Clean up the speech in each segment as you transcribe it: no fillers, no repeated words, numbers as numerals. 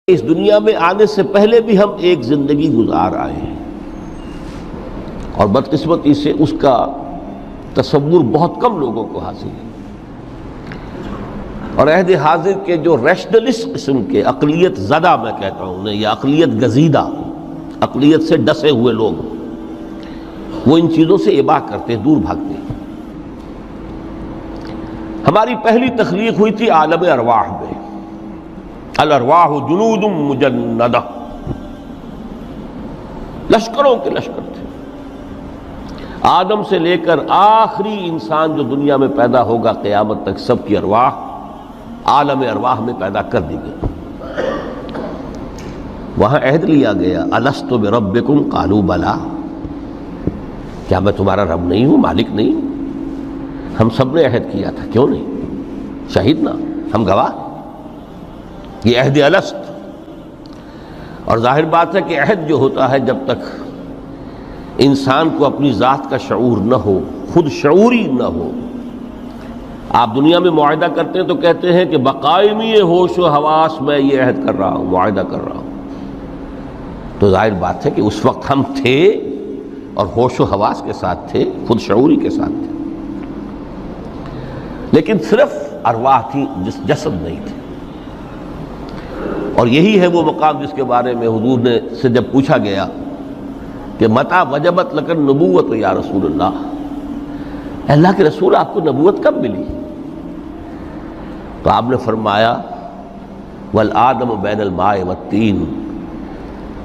اس دنیا میں آنے سے پہلے بھی ہم ایک زندگی گزار آئے ہیں، اور بدقسمتی سے اس کا تصور بہت کم لوگوں کو حاصل ہے، اور عہد حاضر کے جو ریشنلسٹ قسم کے عقلیت زدہ میں کہتا ہوں انہیں، یا عقلیت گزیدہ، عقلیت سے ڈسے ہوئے لوگ، وہ ان چیزوں سے اباہ کرتے، دور بھاگتے ہیں۔ ہماری پہلی تخلیق ہوئی تھی عالم ارواح میں، الارواح جنود مجندہ، لشکروں کے لشکر تھے۔ آدم سے لے کر آخری انسان جو دنیا میں پیدا ہوگا قیامت تک، سب کی ارواح عالم ارواح میں پیدا کر دی گئی۔ وہاں عہد لیا گیا، الست بربکم قالوا بلا، کیا میں تمہارا رب نہیں ہوں، مالک نہیں ہوں؟ ہم سب نے عہد کیا تھا، کیوں نہیں؟ شہیدنا، ہم گواہ، یہ عہد الست۔ اور ظاہر بات ہے کہ عہد جو ہوتا ہے، جب تک انسان کو اپنی ذات کا شعور نہ ہو، خود شعوری نہ ہو، آپ دنیا میں معاہدہ کرتے ہیں تو کہتے ہیں کہ بقائمی ہوش و حواس میں یہ عہد کر رہا ہوں، معاہدہ کر رہا ہوں، تو ظاہر بات ہے کہ اس وقت ہم تھے اور ہوش و حواس کے ساتھ تھے، خود شعوری کے ساتھ تھے، لیکن صرف ارواح تھی، جسد نہیں تھے۔ اور یہی ہے وہ مقام جس کے بارے میں حضور نے سے جب پوچھا گیا کہ متى وجبت لک النبوۃ یا رسول اللہ، اللہ کے رسول آپ کو نبوت کب ملی؟ تو آپ نے فرمایا والآدم بین الماء والطین،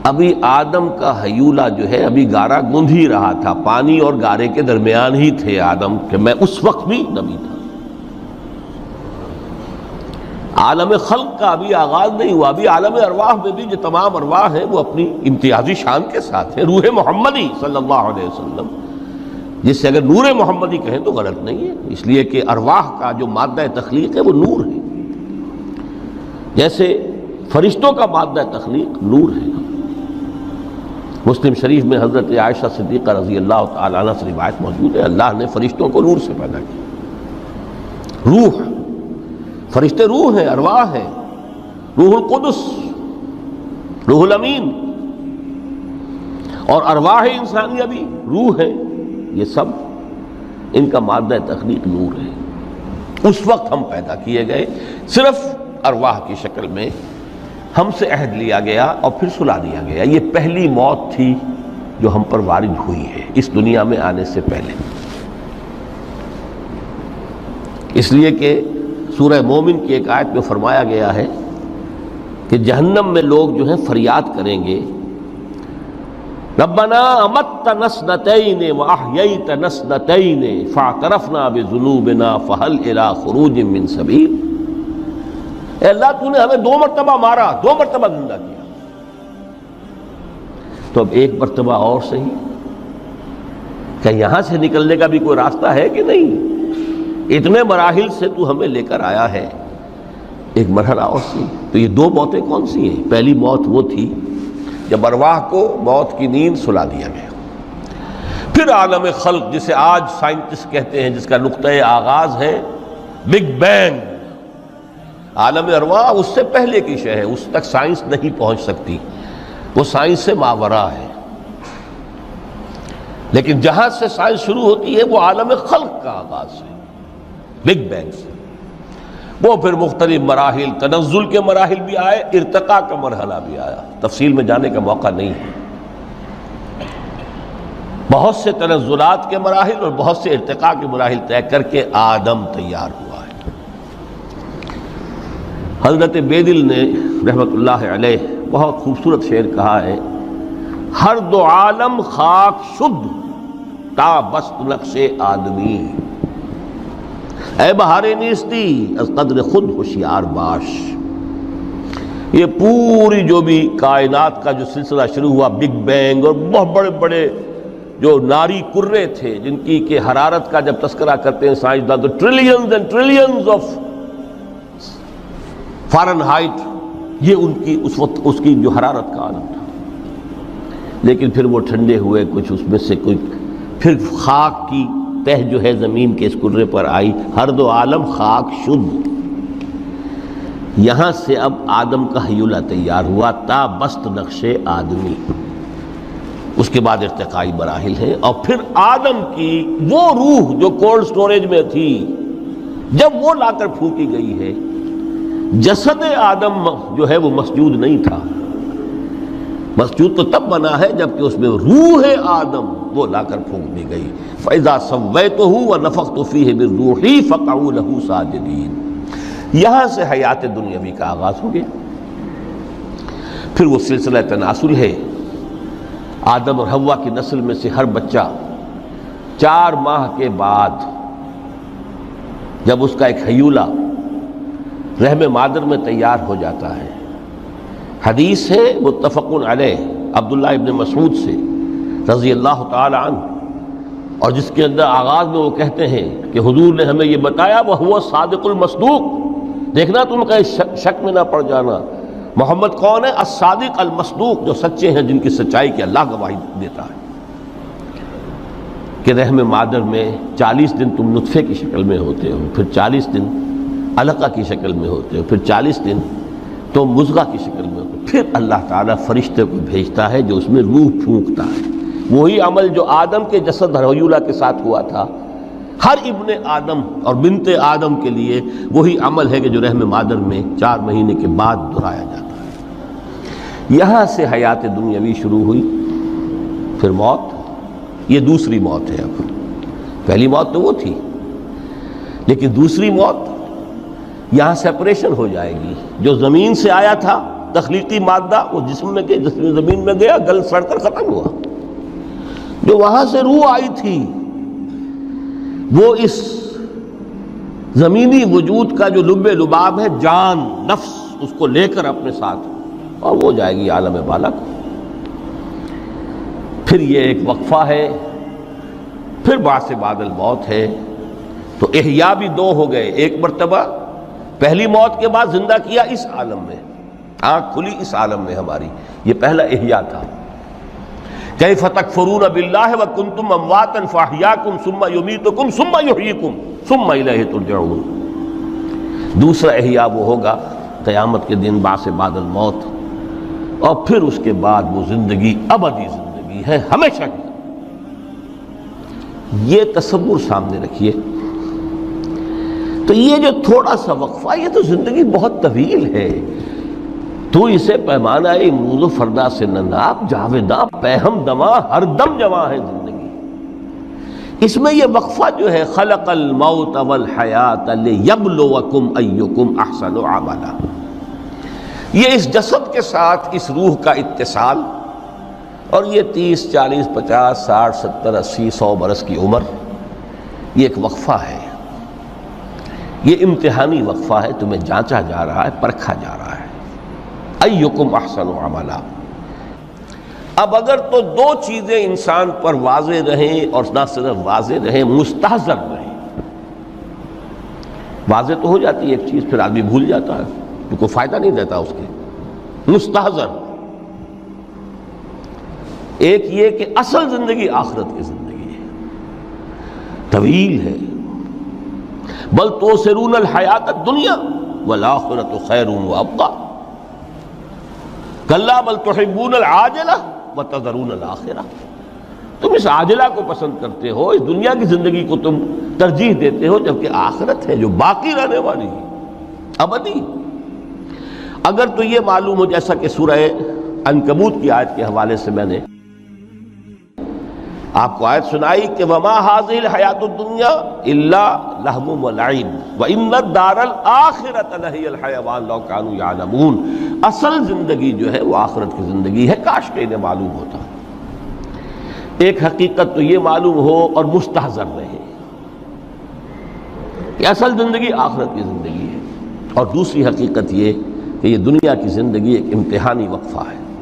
ابھی آدم کا حیولہ جو ہے ابھی گارا گوندھ ہی رہا تھا، پانی اور گارے کے درمیان ہی تھے آدم، کہ میں اس وقت بھی نبی تھا۔ عالم خلق کا ابھی آغاز نہیں ہوا، ابھی عالم ارواح میں بھی جو تمام ارواح ہیں وہ اپنی امتیازی شان کے ساتھ ہیں۔ روح محمدی صلی اللہ علیہ وسلم، جس سے اگر نور محمدی کہیں تو غلط نہیں ہے، اس لیے کہ ارواح کا جو مادہ تخلیق ہے وہ نور ہے، جیسے فرشتوں کا مادہ تخلیق نور ہے۔ مسلم شریف میں حضرت عائشہ صدیقہ رضی اللہ تعالیٰ عنہ سے روایت موجود ہے، اللہ نے فرشتوں کو نور سے پیدا کیا۔ روح، فرشتے روح ہیں، ارواح ہیں، روح القدس، روح الامین، اور ارواح انسانیہ بھی روح ہے، یہ سب ان کا مادہ تخلیق نور ہے۔ اس وقت ہم پیدا کیے گئے، صرف ارواح کی شکل میں ہم سے عہد لیا گیا اور پھر سلا دیا گیا۔ یہ پہلی موت تھی جو ہم پر وارد ہوئی ہے اس دنیا میں آنے سے پہلے، اس لیے کہ سورہ مومن کی ایک آیت میں فرمایا گیا ہے کہ جہنم میں لوگ جو ہیں فریاد کریں گے، ربنا امتنا اثنتین واحییتنا اثنتین فاعترفنا بذنوبنا فہل الی خروج من سبیل، اے اللہ تو نے ہمیں 2 مرتبہ مارا، 2 مرتبہ زندہ کیا، تو اب ایک مرتبہ اور صحیح، کیا یہاں سے نکلنے کا بھی کوئی راستہ ہے کہ نہیں؟ اتنے مراحل سے تو ہمیں لے کر آیا ہے، ایک مرحلہ اور سی۔ تو یہ 2 موتیں کون سی ہیں؟ پہلی موت وہ تھی جب ارواح کو موت کی نیند سلا دیا گیا، پھر عالم خلق جسے آج سائنٹسٹ کہتے ہیں، جس کا نقطۂ آغاز ہے بگ بینگ، عالم ارواح اس سے پہلے کی شے ہے، اس تک سائنس نہیں پہنچ سکتی، وہ سائنس سے ماوراء ہے، لیکن جہاں سے سائنس شروع ہوتی ہے وہ عالم خلق کا آغاز ہے، بگ بینگ سے۔ وہ پھر مختلف مراحل، تنزل کے مراحل بھی آئے، ارتقاء کا مرحلہ بھی آیا، تفصیل میں جانے کا موقع نہیں ہے۔ بہت سے تنزلات کے مراحل اور بہت سے ارتقاء کے مراحل طے کر کے آدم تیار ہوا ہے۔ حضرت بیدل نے رحمت اللہ علیہ بہت خوبصورت شعر کہا ہے، ہر 2 عالم خاک شد تا بست نقش آدمی، اے بہار نیستی از قدر خود ہوشیار باش۔ یہ پوری جو بھی کائنات کا جو سلسلہ شروع ہوا، بگ بینگ، اور بہت بڑے بڑے جو ناری کرے تھے جن کی کہ حرارت کا جب تذکرہ کرتے ہیں سائنسداں تو trillions and trillions of foreign height, یہ ان کی اس وقت اس کی جو حرارت کا عالم تھا، لیکن پھر وہ ٹھنڈے ہوئے، کچھ اس میں سے کوئی، پھر خاک کی تہ جو ہے زمین کے اس کرے پر آئی، ہر 2 عالم خاک شد، یہاں سے اب آدم کا ہیولہ تیار ہوا تا بست نقش آدمی، اس کے بعد ارتقائی مراحل ہیں، اور پھر آدم کی وہ روح جو کولڈ سٹوریج میں تھی جب وہ لا کر پھونکی گئی ہے، جسد آدم جو ہے وہ مسجود نہیں تھا، مسجود تو تب بنا ہے جبکہ اس میں روح آدم وہ لا کر پھونک دی گئی۔ فَإِذَا سَوَّيْتُهُ وَنَفَخْتُ فِيهِ مِن رُوحِي فَقَعُوا لَهُ سَاجِدِينَ۔ یہاں سے حیات دنیاوی کا آغاز ہو گیا۔ پھر وہ سلسلہ تناسل ہے، آدم اور حوا کی نسل میں سے ہر بچہ 4 ماہ کے بعد جب اس کا ایک ہیولہ رحم مادر میں تیار ہو جاتا ہے، حدیث ہے متفق علیہ عبداللہ ابن مسعود سے رضی اللہ تعالی عنہ، اور جس کے اندر آغاز میں وہ کہتے ہیں کہ حضور نے ہمیں یہ بتایا وَهُوَ الصادق المصدوق، دیکھنا تم کہیں شک میں نہ پڑ جانا، محمد کون ہے؟ الصادق المصدوق، جو سچے ہیں، جن کی سچائی کی اللہ گواہی دیتا ہے، کہ رحم مادر میں 40 دن تم نطفے کی شکل میں ہوتے ہو، پھر 40 دن علقہ کی شکل میں ہوتے ہو، پھر 40 دن تو مضغہ کی شکل میں ہوتے ہو، پھر اللہ تعالیٰ فرشتے کو بھیجتا ہے جو اس میں روح پھونکتا ہے۔ وہی عمل جو آدم کے جسد ہیولہ کے ساتھ ہوا تھا، ہر ابن آدم اور بنت آدم کے لیے وہی عمل ہے کہ جو رحم مادر میں 4 مہینے کے بعد دہرایا جاتا ہے۔ یہاں سے حیات دنیاوی شروع ہوئی، پھر موت، یہ دوسری موت ہے۔ اب پہلی موت تو وہ تھی، لیکن دوسری موت یہاں سیپریشن ہو جائے گی۔ جو زمین سے آیا تھا تخلیقی مادہ، وہ جسم میں گیا، جسم زمین میں گیا، گل سڑ کر ختم ہوا۔ جو وہاں سے روح آئی تھی وہ اس زمینی وجود کا جو لب لباب ہے، جان، نفس، اس کو لے کر اپنے ساتھ، اور وہ جائے گی عالم بالا کو۔ پھر یہ ایک وقفہ ہے، پھر بعد سے بعد الموت ہے۔ تو احیا بھی 2 ہو گئے، ایک مرتبہ پہلی موت کے بعد زندہ کیا اس عالم میں، آنکھ کھلی اس عالم میں ہماری، یہ پہلا احیا تھا۔ کیف تکفرون باللہ وکنتم امواتا فاحیاکم ثم یمیتکم ثم یحییکم ثم الیہ ترجعون۔ دوسرا احیا وہ ہوگا قیامت کے دن بعد سے بعد الموت، اور پھر اس کے بعد وہ زندگی ابدی زندگی ہے، ہمیشہ کی۔ یہ تصور سامنے رکھیے۔ تو یہ جو تھوڑا سا وقفہ، یہ تو زندگی بہت طویل ہے۔ تو اسے پیمانہ امروز و فردا سے نناب جاویداں پہم دماں ہر دم جواں ہے زندگی۔ اس میں یہ وقفہ جو ہے، خلق الموت والحیات لیبلوکم ایکم احسن عملا، یہ اس جسد کے ساتھ اس روح کا اتصال، اور یہ 30 40 50 60 70 80 100 برس کی عمر، یہ ایک وقفہ ہے، یہ امتحانی وقفہ ہے، تمہیں جانچا جا رہا ہے، پرکھا جا رہا ہے۔ ایکم احسن عملا۔ اب اگر تو 2 چیزیں انسان پر واضح رہیں، اور نہ صرف واضح رہیں، مستحضر رہیں۔ واضح تو ہو جاتی ہے ایک چیز، پھر آدمی بھول جاتا ہے، تو کوئی فائدہ نہیں دیتا اس کے۔ مستحضر ایک یہ کہ اصل زندگی آخرت کی زندگی ہے، طویل ہے۔ بل توسرون الحیات الدنیا والآخرۃ خیر وابقیٰ، کلا بل تحبون العاجلہ وتذرون الآخرہ، تم اس عاجلہ کو پسند کرتے ہو، اس دنیا کی زندگی کو تم ترجیح دیتے ہو، جبکہ آخرت ہے جو باقی رہنے والی ہے، ابدی۔ اگر تو یہ معلوم ہو، جیسا کہ سورہ عنکبوت کی آیت کے حوالے سے میں نے آپ کو آیت سنائی کہ وَمَا هَٰذِهِ الْحَيَاةُ الدُّنْيَا إِلَّا لَهْوٌ وَلَعِبٌ وَإِنَّ الدَّارَ الْآخِرَةَ لَهِيَ الْحَيَوَانُ لَوْ كَانُوا يَعْلَمُونَ۔ اصل زندگی جو ہے وہ آخرت کی زندگی ہے، کاش کہ انہیں معلوم ہوتا۔ ایک حقیقت تو یہ معلوم ہو اور مستحضر رہے کہ اصل زندگی آخرت کی زندگی ہے، اور دوسری حقیقت یہ کہ یہ دنیا کی زندگی ایک امتحانی وقفہ ہے۔